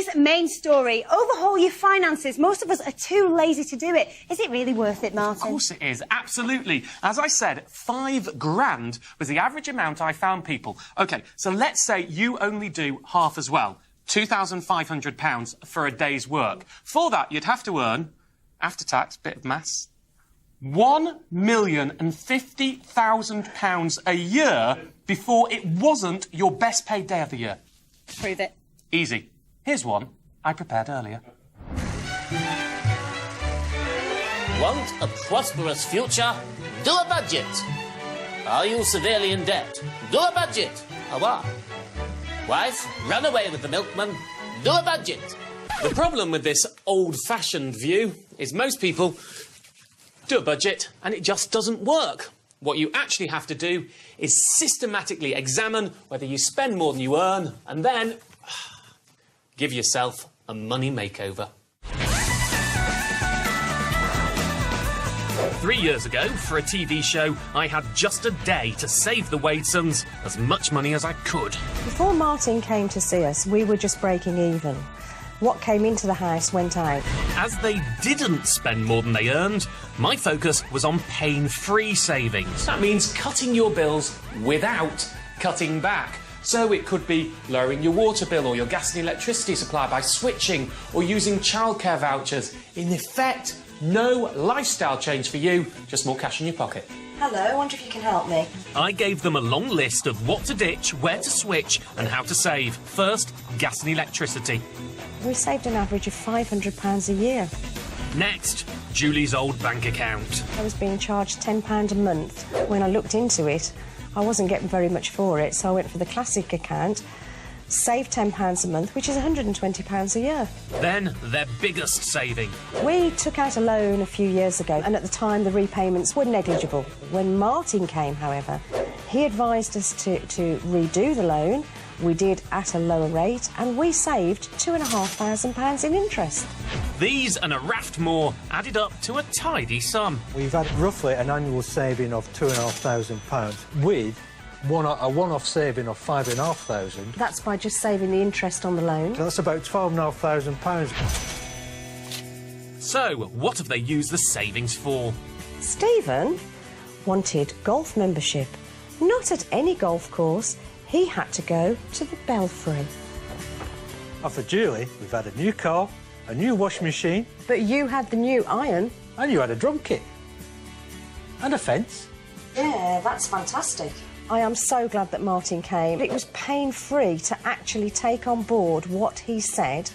today's main story. Overhaul your finances. Most of us are too lazy to do it. Is it really worth it, Martin? Of course it is, absolutely. As I said, £5,000 was the average amount I found people. OK, so let's say you only do half as well, £2,500 for a day's work. For that, you'd have to earn, after tax, bit of maths, £1,050,000 a year before it wasn't your best paid day of the year. Prove it. Easy. Here's one I prepared earlier. Want a prosperous future? Do a budget. Are you severely in debt? Do a budget. What? Wife, run away with the milkman. Do a budget. The problem with this old-fashioned view is most people do a budget and it just doesn't work. What you actually have to do is systematically examine whether you spend more than you earn and then give yourself a money makeover. 3 years ago, for a TV show, I had just a day to save the Wadesons as much money as I could. Before Martin came to see us, we were just breaking even. What came into the house went out. As they didn't spend more than they earned, my focus was on pain-free savings. That means cutting your bills without cutting back. So it could be lowering your water bill or your gas and electricity supply by switching or using childcare vouchers. In effect, no lifestyle change for you, just more cash in your pocket. Hello, I wonder if you can help me. I gave them a long list of what to ditch, where to switch and how to save. First, gas and electricity. We saved an average of £500 a year. Next, Julie's old bank account. I was being charged £10 a month. When I looked into it, I wasn't getting very much for it, so I went for the classic account, saved £10 a month, which is £120 a year. Then, their biggest saving. We took out a loan a few years ago, and at the time the repayments were negligible. When Martin came, however, he advised us to redo the loan. We did at a lower rate, and we saved £2,500 in interest. These and a raft more added up to a tidy sum. We've had roughly an annual saving of £2,500 with a one-off saving of £5,500. That's by just saving the interest on the loan. So that's about £12,500. So, what have they used the savings for? Stephen wanted golf membership. Not at any golf course. He had to go to the Belfry. And for Julie, we've had a new car, a new washing machine. But you had the new iron. And you had a drum kit. And a fence. Yeah, that's fantastic. I am so glad that Martin came. It was pain-free to actually take on board what he said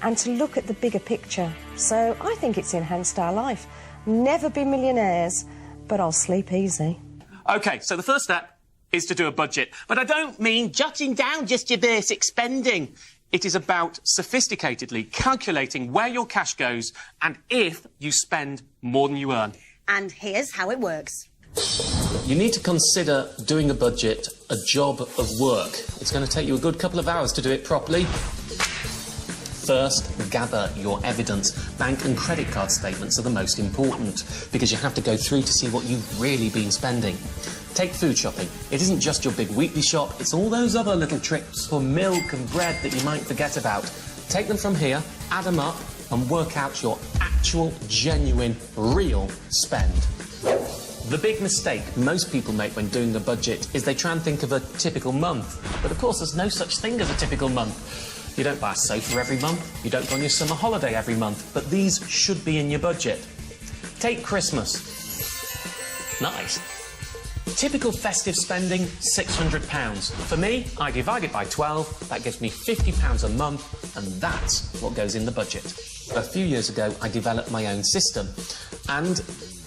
and to look at the bigger picture. So I think it's enhanced our life. Never be millionaires, but I'll sleep easy. OK, so the first step is to do a budget. But I don't mean jotting down just your basic spending. It is about sophisticatedly calculating where your cash goes and if you spend more than you earn. And here's how it works. You need to consider doing a budget a job of work. It's going to take you a good couple of hours to do it properly. First, gather your evidence. Bank and credit card statements are the most important because you have to go through to see what you've really been spending. Take food shopping. It isn't just your big weekly shop, it's all those other little trips for milk and bread that you might forget about. Take them from here, add them up, and work out your actual, genuine, real spend. The big mistake most people make when doing a budget is they try and think of a typical month. But of course, there's no such thing as a typical month. You don't buy a sofa every month, you don't go on your summer holiday every month, but these should be in your budget. Take Christmas. Nice. Typical festive spending, £600. For me, I divide it by 12, that gives me £50 a month, and that's what goes in the budget. A few years ago, I developed my own system, and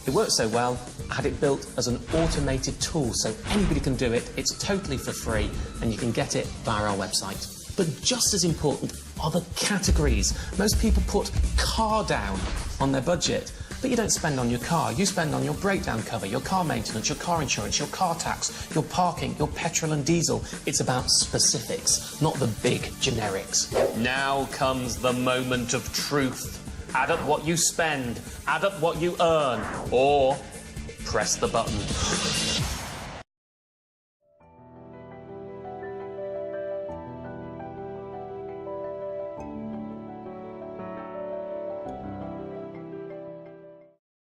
it worked so well, I had it built as an automated tool, so anybody can do it, it's totally for free, and you can get it via our website. But just as important are the categories. Most people put car down on their budget, but you don't spend on your car. You spend on your breakdown cover, your car maintenance, your car insurance, your car tax, your parking, your petrol and diesel. It's about specifics, not the big generics. Now comes the moment of truth. Add up what you spend, add up what you earn, or press the button.